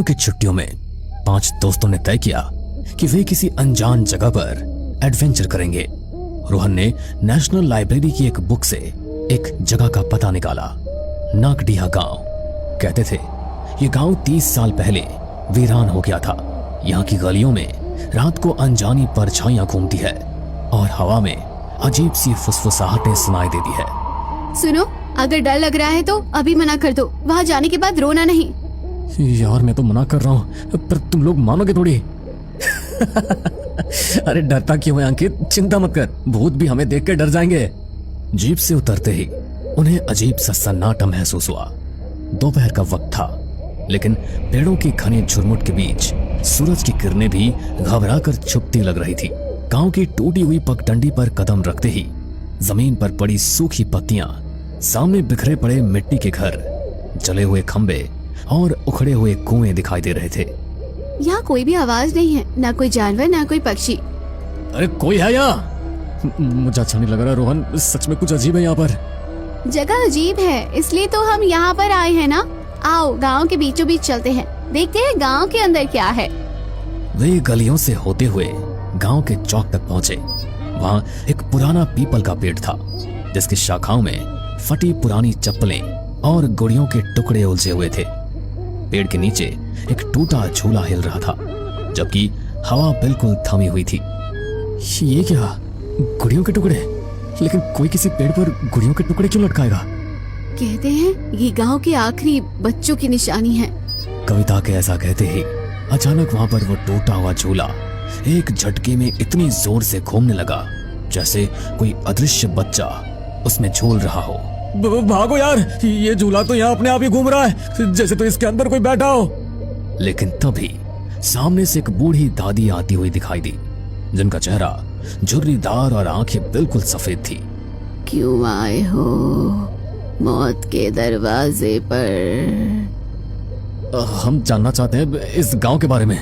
की छुट्टियों में 5 दोस्तों ने तय किया कि वे किसी अनजान जगह पर एडवेंचर करेंगे। रोहन ने नेशनल लाइब्रेरी की एक बुक से एक जगह का पता निकाला, नाकडिहा गांव। कहते थे ये गांव 30 साल पहले वीरान हो गया था। यहाँ की गलियों में रात को अनजानी परछाइयां घूमती है और हवा में अजीब सी फुसफुसाहटें सुनाई देती है। सुनो, अगर डर लग रहा है तो अभी मना कर दो, वहाँ जाने के बाद रोना नहीं। यार मैं तो मना कर रहा हूँ, पर तुम लोग मानोगे थोड़ी। अरे डरता क्यों है अंकित, चिंता मत कर, भूत भी हमें देख कर डर जाएंगे। जीप से उतरते ही उन्हें अजीब सा सन्नाटा महसूस हुआ। दोपहर का वक्त था, लेकिन पेड़ों की घने झुरमुट के बीच सूरज की किरणें भी घबरा कर छुपती लग रही थी। गांव की टूटी हुई पगडंडी पर कदम रखते ही जमीन पर पड़ी सूखी पत्तियां, सामने बिखरे पड़े मिट्टी के घर, जले हुए खंबे और उखड़े हुए कुएं दिखाई दे रहे थे। यहाँ कोई भी आवाज नहीं है, ना कोई जानवर ना कोई पक्षी। अरे कोई है यहाँ? मुझे अच्छा नहीं लग रहा रोहन, सच में कुछ अजीब है यहाँ पर। जगह अजीब है, इसलिए तो हम यहाँ पर आए हैं ना। आओ गांव के बीचों बीच चलते हैं, देखते हैं गांव के अंदर क्या है। वे गलियों से होते हुए गांव के चौक तक पहुंचे। वहां एक पुराना पीपल का पेड़ था, जिसकी शाखाओं में फटी पुरानी चप्पलें और गुड़ियों के टुकड़े उलझे हुए थे। पेड़ के नीचे एक टूटा झूला हिल रहा था, जबकि हवा बिल्कुल थमी हुई थी। ये क्या, गुड़ियों के टुकड़े? लेकिन कोई किसी पेड़ पर गुड़ियों के टुकड़े क्यों लटकाएगा? कहते हैं ये गांव के आखिरी बच्चों की निशानी है। कविता के ऐसा कहते ही अचानक वहां पर वो टूटा हुआ झूला एक झटके में इतनी जोर से घूमने लगा जैसे कोई अदृश्य बच्चा उसमें झूल रहा हो। भागो यार, ये झूला तो यहाँ अपने आप ही घूम रहा है, जैसे तो इसके अंदर कोई बैठा हो। लेकिन तभी सामने से एक बूढ़ी दादी आती हुई दिखाई दी, जिनका चेहरा झुर्रीदार और आंखें बिल्कुल सफेद थी। क्यों आए हो मौत के दरवाजे पर? हम जानना चाहते हैं इस गांव के बारे में।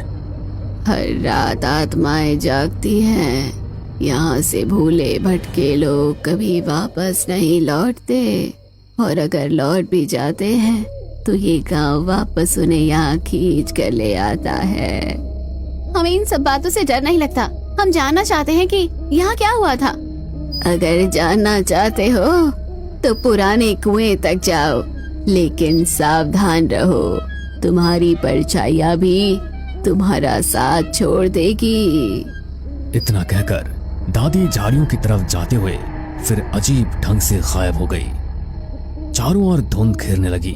हर रात आत्माएं जागती हैं। यहाँ से भूले भटके लोग कभी वापस नहीं लौटते, और अगर लौट भी जाते हैं तो ये गांव वापस उन्हें यहाँ खींच कर ले आता है। हमें इन सब बातों से डर नहीं लगता, हम जानना चाहते हैं कि यहाँ क्या हुआ था। अगर जानना चाहते हो तो पुराने कुएं तक जाओ, लेकिन सावधान रहो, तुम्हारी परछाइयां भी तुम्हारा साथ छोड़ देगी। इतना कहकर दादी झाड़ियों की तरफ जाते हुए फिर अजीब ढंग से गायब हो गई। चारों ओर धुंध घेरने लगी,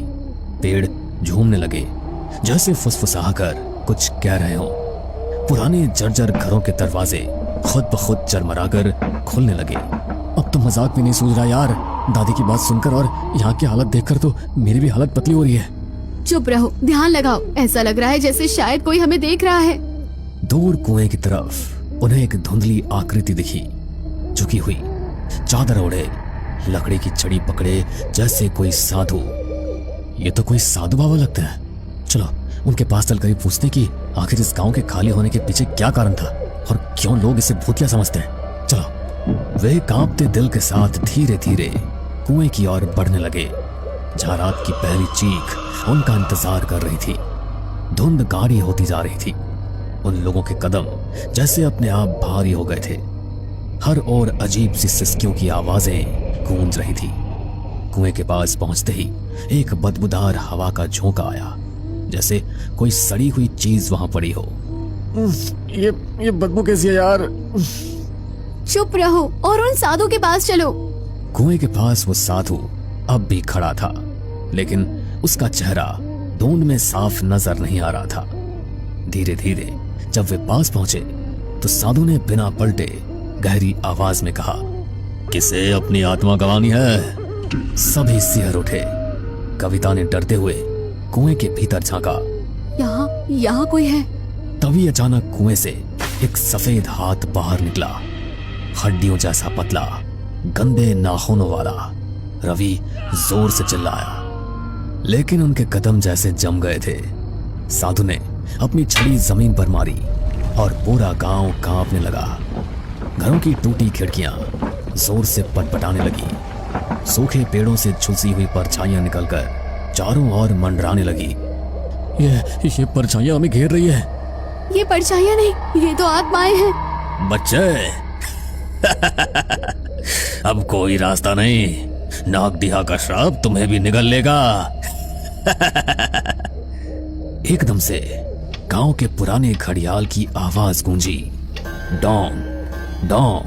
पेड़ झूमने लगे जैसे फुसफुसा कर कुछ कह रहे हो। पुराने जर्जर घरों के दरवाजे खुद ब खुद चरमराकर खुलने लगे। अब तो मजाक भी नहीं सूझ रहा यार, दादी की बात सुनकर और यहाँ की हालत देखकर तो मेरी भी हालत पतली हो रही है। चुप रहो, ध्यान लगाओ, ऐसा लग रहा है जैसे शायद कोई हमें देख रहा है। दूर कुएं की तरफ उन्हें एक धुंधली आकृति दिखी, झुकी हुई, चादर ओढ़े, लकड़ी की छड़ी पकड़े जैसे कोई साधु। ये तो कोई साधु बाबा लगता है। चलो उनके पास चलकर ही पूछते कि आखिर इस गांव के खाली होने के पीछे क्या कारण था और क्यों लोग इसे भूतिया समझते हैं। चलो। वे कांपते दिल के साथ धीरे धीरे कुएं की ओर बढ़ने लगे, जहां रात की पहली चीख उनका इंतजार कर रही थी। धुंध गाढ़ी होती जा रही थी, उन लोगों के कदम जैसे अपने आप भारी हो गए थे। हर ओर अजीब सी सिसकियों की आवाजें गूंज रही थी। कुएं के पास पहुंचते ही एक बदबूदार हवा का झोंका आया, जैसे कोई सड़ी हुई चीज वहां पड़ी हो। ये बदबू कैसी है यार? चुप रहो और उन साधु के पास चलो। कुएं के पास वो साधु अब भी खड़ा था, लेकिन उसका चेहरा धुंध में साफ नजर नहीं आ रहा था। धीरे धीरे जब वे पास पहुंचे तो साधु ने बिना पलटे गहरी आवाज में कहा, किसे अपनी आत्मा गंवानी है? सभी सिहर उठे। कविता ने डरते हुए कुएं के भीतर झांका। यहाँ कोई है। तभी अचानक कुएं से एक सफेद हाथ बाहर निकला, हड्डियों जैसा पतला, गंदे नाखूनों वाला। रवि जोर से चिल्लाया, लेकिन उनके कदम जैसे जम गए थे। साधु ने अपनी छड़ी जमीन पर मारी और पूरा गांव कांपने लगा। घरों की टूटी खिड़कियां जोर से पटपटाने लगी। सूखे पेड़ों से झुलसी हुई परछाइयां निकलकर चारों ओर मंडराने लगी। ये परछाइयां हमें घेर रही है। ये परछाइयां नहीं, ये तो आत्माएं हैं। बच्चे अब कोई रास्ता नहीं, नागदिहा का श्राप तुम्हें भी निगल लेगा। एकदम से गांव के पुराने घड़ियाल की आवाज गूंजी, डोंग डोंग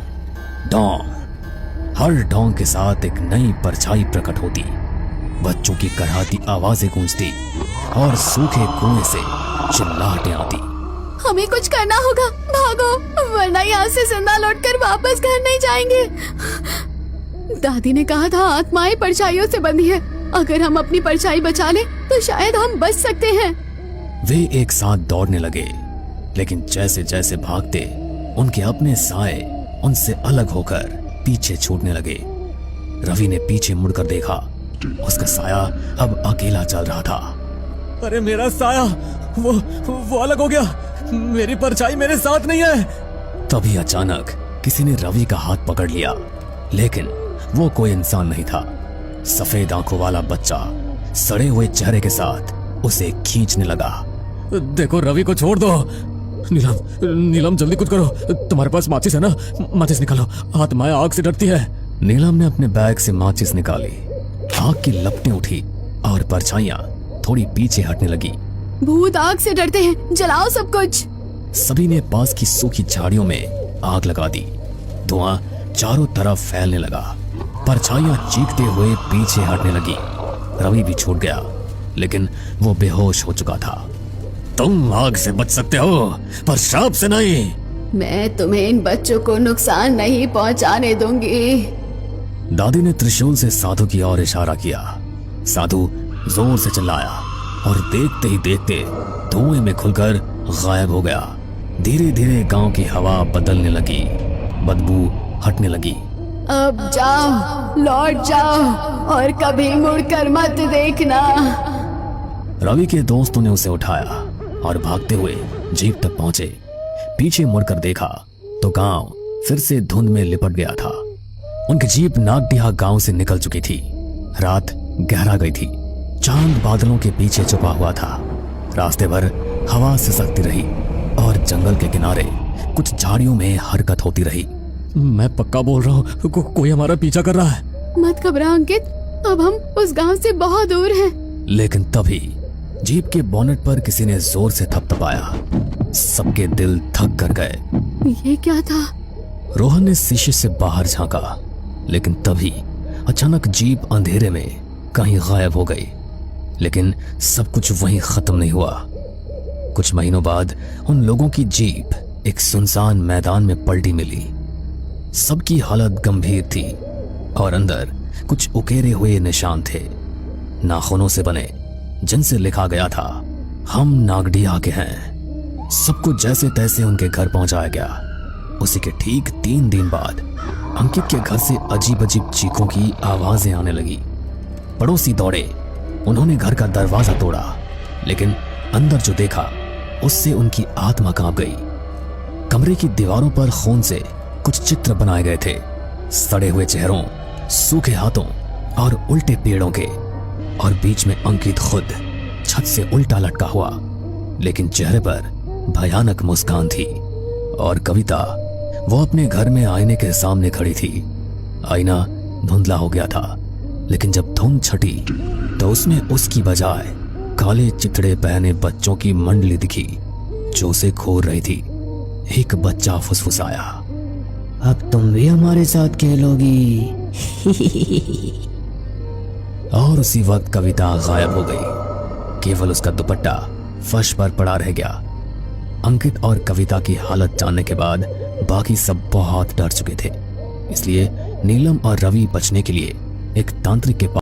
डोंग। हर डोंग के साथ एक नई परछाई प्रकट होती, बच्चों की कराहती आवाजें गूंजती और सूखे कुएं से चिल्लाहटें आती। हमें कुछ करना होगा, भागो, वरना यहाँ से जिंदा लौटकर वापस घर नहीं जाएंगे। दादी ने कहा था आत्माएं परछाइयों से बंधी है, अगर हम अपनी परछाई बचा लें तो शायद हम बच सकते हैं। वे एक साथ दौड़ने लगे, लेकिन जैसे जैसे भागते उनके अपने साए उनसे अलग होकर पीछे छूटने लगे। रवि ने पीछे मुड़कर देखा, उसका साया अब अकेला चल रहा था। अरे मेरा साया वो अलग हो गया, मेरी परछाई मेरे साथ नहीं है। तभी अचानक किसी ने रवि का हाथ पकड़ लिया, लेकिन वो कोई इंसान नहीं था। सफेद आंखों वाला बच्चा सड़े हुए चेहरे के साथ उसे खींचने लगा। देखो रवि को छोड़ दो। नीलम जल्दी कुछ करो, तुम्हारे पास माचिस है ना, माचिस निकालो, आत्माएं आग से डरती है। नीलम ने अपने बैग से माचिस निकाली, आग की लपटें उठी और परछाइयां थोड़ी पीछे हटने लगी। भूत आग से डरते हैं, जलाओ सब कुछ। सभी ने पास की सूखी झाड़ियों में आग लगा दी। धुआं चारों तरफ फैलने लगा, परछाइयां चीखते हुए पीछे हटने लगी। रवि भी छूट गया, लेकिन वो बेहोश हो चुका था। तुम आग से बच सकते हो, पर श्राप से नहीं। मैं तुम्हें इन बच्चों को नुकसान नहीं पहुंचाने दूंगी। दादी ने त्रिशूल से साधु की ओर इशारा किया। साधु जोर से चिल्लाया और देखते ही देखते धुएं में खुलकर गायब हो गया। धीरे धीरे गांव की हवा बदलने लगी, बदबू हटने लगी। अब जाओ, लौट जाओ और कभी मुड़कर मत देखना। रवि के दोस्तों ने उसे उठाया और भागते हुए जीप तक पहुंचे। पीछे मुड़कर देखा तो गांव फिर से धुंध में लिपट गया था। उनकी जीप नागदिहा गांव से निकल चुकी थी। रात गहरा गई थी, चांद बादलों के पीछे छुपा हुआ था। रास्ते भर हवा सिसकती रही और जंगल के किनारे कुछ झाड़ियों में हरकत होती रही। मैं पक्का बोल रहा हूँ, कोई हमारा पीछा कर रहा है। मत घबरा अंकित, अब हम उस गांव से बहुत दूर हैं। लेकिन तभी जीप के बोनेट पर किसी ने जोर से थपथपाया। सबके दिल थक कर गए। ये क्या था? रोहन ने शीशे से बाहर झांका, लेकिन तभी अचानक जीप अंधेरे में कहीं गायब हो गई। लेकिन सब कुछ वहीं खत्म नहीं हुआ। कुछ महीनों बाद उन लोगों की जीप एक सुनसान मैदान में पलटी मिली। सबकी हालत गंभीर थी और अंदर कुछ उकेरे हुए निशान थे, नाखूनों से बने, जिनसे लिखा गया था, हम नागदिहा के हैं। सबको जैसे तैसे उनके घर पहुंचाया गया। उसी के ठीक 3 दिन बाद अंकित के घर से अजीब अजीब चीखों की आवाजें आने लगी। पड़ोसी दौड़े, उन्होंने घर का दरवाजा तोड़ा, लेकिन अंदर जो देखा उससे उनकी आत्मा कांप गई। कमरे की दीवारों पर खून से कुछ चित्र बनाए गए थे, सड़े हुए चेहरों, सूखे हाथों और उल्टे पेड़ों के, और बीच में अंकित खुद छत से उल्टा लटका हुआ, लेकिन चेहरे पर भयानक मुस्कान थी। और कविता, वो अपने घर में आईने के सामने खड़ी थी। आईना धुंधला हो गया था, लेकिन जब धुंध छटी तो उसमें उसकी बजाय काले चिथड़े पहने बच्चों की मंडली दिखी जो उसे खोर रही थी। एक बच्चा फुसफुसाया, अब तुम भी हमारे साथ खेलोगी। और उसी वक्त कविता गायब हो गई। केवल उसका दुपट्टा फर्श पर पड़ा रह गया। अंकित और कविता की हालत जानने के बाद बाकी सब बहुत डर चुके थे, इसलिए नीलम और रवि बचने के लिए एक तांत्रिक के पास